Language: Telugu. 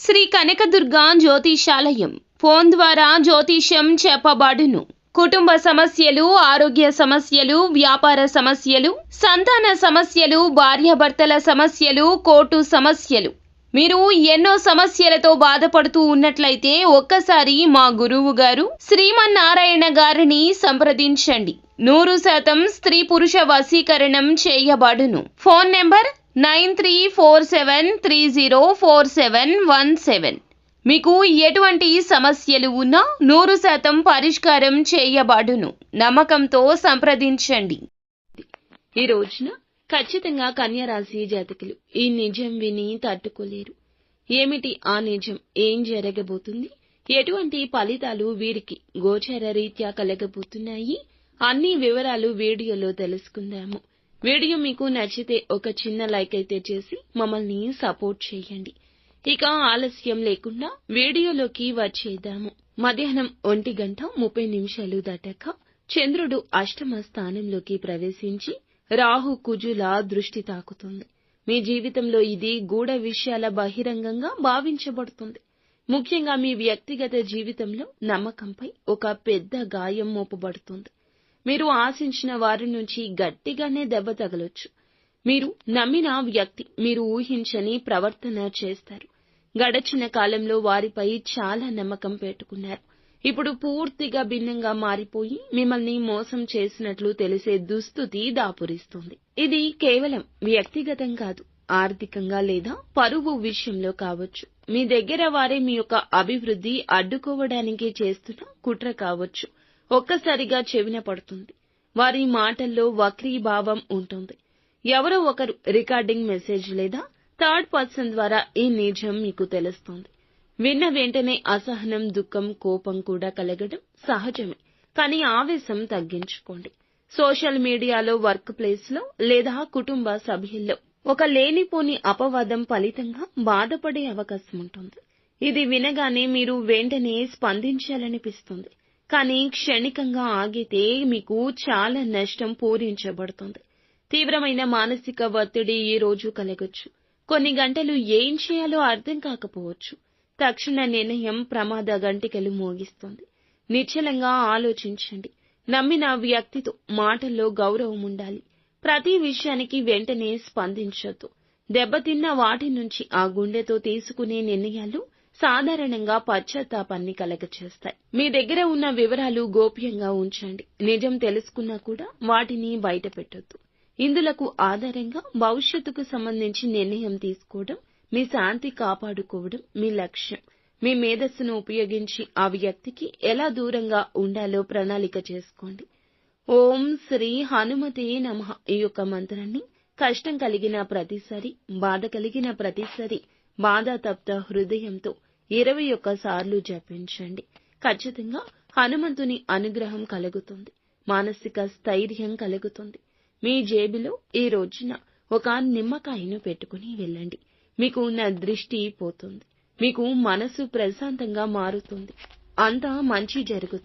శ్రీ కనకదుర్గ జ్యోతిషాలయం ఫోన్ ద్వారా జ్యోతిష్యం చెప్పబడును. కుటుంబ సమస్యలు, ఆరోగ్య సమస్యలు, వ్యాపార సమస్యలు, సంతాన సమస్యలు, భార్యాభర్తల సమస్యలు, కోర్టు సమస్యలు. మీరు ఎన్నో సమస్యలతో బాధపడుతూ ఉన్నట్లయితే ఒక్కసారి మా గురువు గారు శ్రీమన్నారాయణ గారిని సంప్రదించండి. 100% స్త్రీ పురుష వశీకరణం చేయబడును. Phone number 9347304717. మీకు ఎటువంటి సమస్యలు ఉన్నా 100% పరిష్కారం చేయబడును. నమ్మకంతో సంప్రదించండి. ఈ రోజున ఖచ్చితంగా కన్యా రాశి జాతకులు ఈ నిజం విని తట్టుకోలేరు. ఏమిటి ఆ నిజం? ఏం జరగబోతుంది? ఎటువంటి ఫలితాలు వీరికి గోచర రీత్యా కలగబోతున్నాయి? అన్ని వివరాలు వీడియోలో తెలుసుకుందాము. వీడియో మీకు నచ్చితే ఒక చిన్న లైక్ అయితే చేసి మమ్మల్ని సపోర్ట్ చేయండి. ఇక ఆలస్యం లేకుండా వీడియోలోకి వచ్చేద్దాము. మధ్యాహ్నం 1:30 దాటాక చంద్రుడు అష్టమ స్థానంలోకి ప్రవేశించి రాహు కుజుల దృష్టి తాకుతుంది. మీ జీవితంలో ఇది గూఢ విషయాల బహిరంగంగా భావించబడుతుంది. ముఖ్యంగా మీ వ్యక్తిగత జీవితంలో నమ్మకంపై ఒక పెద్ద గాయం మోపబడుతుంది. మీరు ఆశించిన వారి నుంచి గట్టిగానే దెబ్బ తగలొచ్చు. మీరు నమ్మిన వ్యక్తి మీరు ఊహించని ప్రవర్తన చేస్తారు. గడచిన కాలంలో వారిపై చాలా నమ్మకం పెట్టుకున్నారు. ఇప్పుడు పూర్తిగా భిన్నంగా మారిపోయి మిమ్మల్ని మోసం చేసినట్లు తెలిసే దుస్థితి దాపురిస్తుంది. ఇది కేవలం వ్యక్తిగతం కాదు, ఆర్థికంగా లేదా పరువు విషయంలో కావచ్చు. మీ దగ్గర వారే మీ యొక్క అభివృద్ధి అడ్డుకోవడానికి చేస్తున్న కుట్ర కావచ్చు. ఒక్కసారిగా చెవిన పడుతుంది. వారి మాటల్లో వక్రీభావం ఉంటుంది. ఎవరో ఒకరు రికార్డింగ్ మెసేజ్ లేదా థర్డ్ పర్సన్ ద్వారా ఈ నిజం మీకు తెలుస్తుంది. విన్న వెంటనే అసహనం, దుఃఖం, కోపం కూడా కలగడం సహజమే. కానీ ఆవేశం తగ్గించుకోండి. సోషల్ మీడియాలో, వర్క్ ప్లేస్ లో లేదా కుటుంబ సభ్యుల్లో ఒక లేనిపోని అపవాదం ఫలితంగా బాధపడే అవకాశం ఉంటుంది. ఇది వినగానే మీరు వెంటనే స్పందించాలనిపిస్తుంది. కానీ క్షణికంగా ఆగితే మీకు చాలా నష్టం పూరించబడుతుంది. తీవ్రమైన మానసిక ఒత్తిడి ఈ రోజు కలగొచ్చు. కొన్ని గంటలు ఏం చేయాలో అర్థం కాకపోవచ్చు. తక్షణ నిర్ణయం ప్రమాద గంటికలు మోగిస్తుంది. నిశ్చలంగా ఆలోచించండి. నమ్మిన వ్యక్తితో మాటల్లో గౌరవం ఉండాలి. ప్రతి విషయానికి వెంటనే స్పందించొద్దు. దెబ్బతిన్న వాటి నుంచి ఆ గుండెతో తీసుకునే నిర్ణయాలు సాధారణంగా పశ్చాత్తాపాన్ని కలగచేస్తాయి. మీ దగ్గర ఉన్న వివరాలు గోప్యంగా ఉంచండి. నిజం తెలుసుకున్నా కూడా వాటిని బయట పెట్టొద్దు. ఇందులకు ఆధారంగా భవిష్యత్తుకు సంబంధించి నిర్ణయం తీసుకోవడం, మీ శాంతి కాపాడుకోవడం మీ లక్ష్యం. మీ మేధస్సును ఉపయోగించి ఆ వ్యక్తికి ఎలా దూరంగా ఉండాలో ప్రణాళిక చేసుకోండి. ఓం శ్రీ హనుమతే నమః ఈ యొక్క మంత్రాన్ని కష్టం కలిగిన ప్రతిసారి, బాధ కలిగిన ప్రతిసారి బాధాతప్త హృదయంతో 21 సార్లు జపించండి. ఖచ్చితంగా హనుమంతుని అనుగ్రహం కలుగుతుంది. మానసిక స్థైర్యం కలుగుతుంది. మీ జేబులో ఈ రోజున ఒక నిమ్మకాయను పెట్టుకుని వెళ్ళండి. మీకు ఉన్న దృష్టి పోతుంది. మీకు మనసు ప్రశాంతంగా మారుతుంది. అంతా మంచి జరుగుతుంది.